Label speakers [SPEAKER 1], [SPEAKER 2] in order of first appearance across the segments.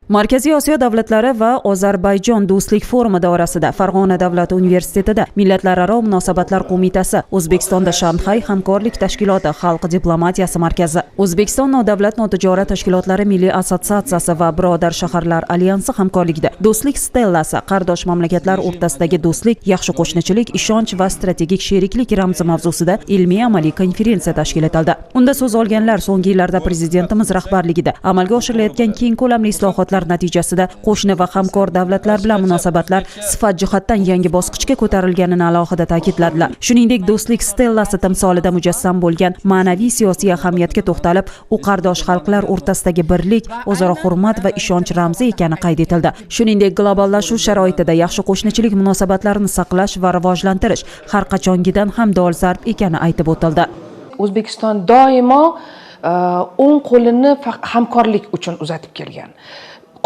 [SPEAKER 1] Markaziy Osiyo davlatlari va Ozarbayjon do'stlik forumi doirasida Farg'ona davlat universitetida Millatlararo munosabatlar qo'mitasi, O'zbekistonda Shanxay hamkorlik tashkiloti, Xalq diplomatiyasi markazi, O'zbekiston nodavlat notijorat tashkilotlari milliy assotsiatsiyasi va Birodar shaharlar alyansi hamkorligida Do'stlik stellasi, qardosh mamlakatlar o'rtasidagi do'stlik, yaxshi qo'shnichilik, ishonch va strategik sheriklik ramzi mavzusida ilmiy-amaliy konferensiya tashkil etildi. Unda so'z olganlar so'nggi yillarda prezidentimiz rahbarligida amalga oshirilayotgan keng ko'lamli islohotlar natijasida qo'shni va hamkor davlatlar bilan munosabatlar sifat jihatdan yangi bosqichga ko'tarilganini alohida ta'kidladilar. Shuningdek, do'stlik stellasi timsolida mujassam bo'lgan ma'naviy siyosiy ahamiyatga to'xtalib, u qardosh xalqlar o'rtasidagi birlik, o'zaro hurmat va ishonch ramzi ekani qayd etildi. Shuningdek, globallashuv sharoitida yaxshi qo'shnichilik munosabatlarini saqlash va rivojlantirish har qachongidan ham dolzarb ekani aytib o'tildi.
[SPEAKER 2] O'zbekiston doimo o'ng qo'lini hamkorlik uchun uzatib kelgan.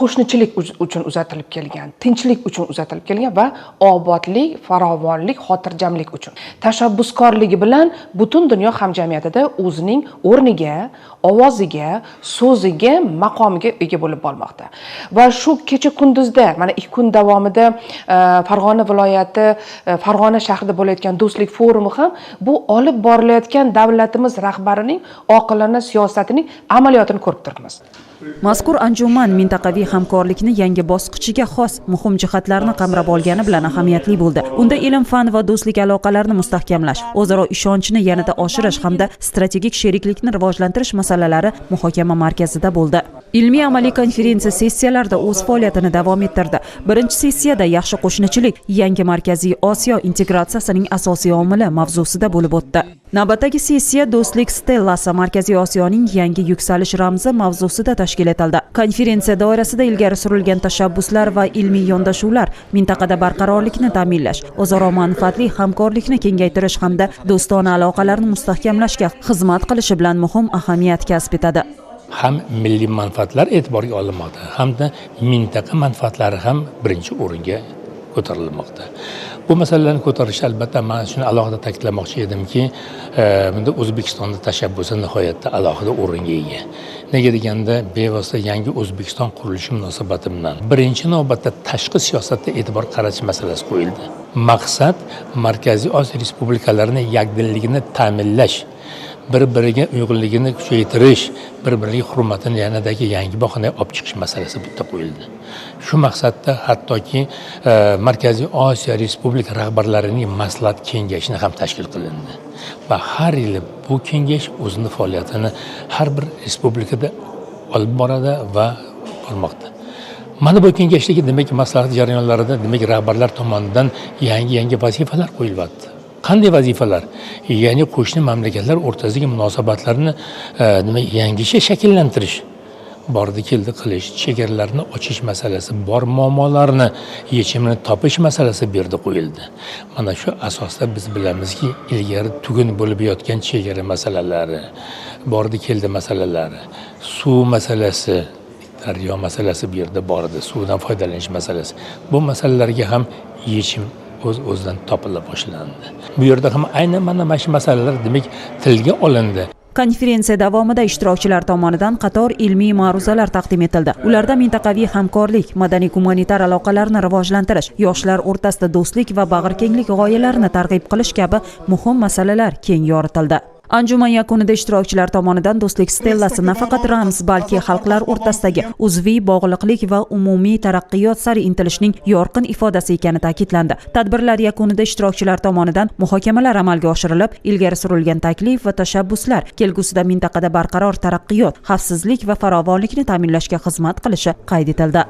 [SPEAKER 2] Qo'shnichilik uchun uzatilib kelgan, tinchlik uchun uzatilib kelgan va obodlik, farovonlik, xotirjamlik uchun. Tashabbuskorligi bilan butun dunyo hamjamiyatida o'zining o'rniga, ovoziga, so'ziga, maqomiga ega bo'lib bormoqda. Va shu kecha kunduzda, mana 2 kun davomida Farg'ona viloyati, Farg'ona shahrida bo'layotgan do'stlik forumi ham bu olib borilayotgan davlatimiz rahbarining oqilona siyosatining amaliyotini ko'rib turibmiz.
[SPEAKER 1] Mazkur anjuman mintaqaviy hamkorlikni yangi bosqichiga xos muhim jihatlarni qamrab olgani bilan ahamiyatli bo'ldi. Unda ilm, fan va do'stlik aloqalarini mustahkamlash, o'zaro ishonchni yanada oshirish hamda strategik sheriklikni rivojlantirish masalalari muhokama markazida bo'ldi. Ilmiy-amaliy konferensiya sessiyalarida o'z faoliyatini davom ettirdi. Birinchi sessiyada yaxshi qo'shnichilik, yangi Markaziy Osiyo integratsiyasining asosiy omili mavzusida bo'lib o'tdi. Navbatdagi sessiya do'stlik stellasi, Markaziy Osiyoning yangi yuksalish ramzi mavzusida tashkil etildi. Konferensiya doirasida ilgari surilgan tashabbuslar va ilmiy yondashuvlar mintaqada barqarorlikni ta'minlash, o'zaro manfaatli hamkorlikni kengaytirish hamda do'stona aloqalarni mustahkamlashga xizmat qilishi bilan muhim ahamiyat kasb etadi.
[SPEAKER 3] Ham milliy manfaatlar e'tiborga olinmoqda, hamda mintaqa manfaatlari ham birinchi o'ringa ko'tarilmoqda. Bu masalalarni ko'tarish albatta men shuni alohida ta'kidlamoqchi edimki, bunda O'zbekistonning tashabbusi nihoyatda alohida o'ringa ega. Nega deganda, bevosita yangi O'zbekiston qurilishi munosabati bilan birinchi navbatda tashqi siyosatda e'tibor qaratish masalasi qo'yildi. Maqsad Markaziy Osiyo respublikalarining yakdilligini ta'minlash, bir-biriga uyg'unligini kuchaytirish, bir-biriga hurmatini yanadagi yangi bahonaga olib chiqish masalasi bitta qo'yildi. Shu maqsadda hattoki Markaziy Osiyo respublika rahbarlarining maslahat kengashini ham tashkil qilindi. Va har yili bu kengash o'zining faoliyatini har bir respublikada olib boradi va bormoqda. Mana bu kengashdagi demak maslahat jarayonlarida demak rahbarlar tomonidan yangi vazifalar qo'yilyapti. Qanday vazifalar? Ya'ni qo'shni mamlakatlar o'rtasidagi munosabatlarni yangicha shakllantirish, bordi-keldi qilish, chegaralarni ochish masalasi, bor muammolarni yechimini topish masalasi bu yerda qo'yildi. Mana shu asosda biz bilamizki, ilgari tugun bo'lib yotgan chegara masalalari, bordi-keldi masalalari, suv masalasi, daryo masalasi bu yerda bor edi, suvdan foydalanish masalasi. Bu masalalarga ham yechim o'z-o'zidan topila boshlandi. Bu yerda ham aynan mana shu masalalar demak tilga olindi.
[SPEAKER 1] Konferensiya davomida ishtirokchilar tomonidan qator ilmiy ma'ruzalar taqdim etildi. Ularda mintaqaviy hamkorlik, madaniy-gumanitar aloqalarni rivojlantirish, yoshlar o'rtasida do'stlik va bag'rikenglik g'oyalarini targ'ib qilish kabi muhim masalalar keng yoritildi. Anjuman yakunida ishtirokchilar tomonidan do'stlik stellasi nafaqat ramz, balki xalqlar o'rtasidagi uzviy bog'liqlik va umumiy taraqqiyot sari intilishning yorqin ifodasi ekani ta'kidlandi. Tadbirlar yakunida ishtirokchilar tomonidan muhokamalar amalga oshirilib, ilgari surilgan taklif va tashabbuslar kelgusida mintaqada barqaror taraqqiyot, xavfsizlik va farovonlikni ta'minlashga xizmat qilishi qayd etildi.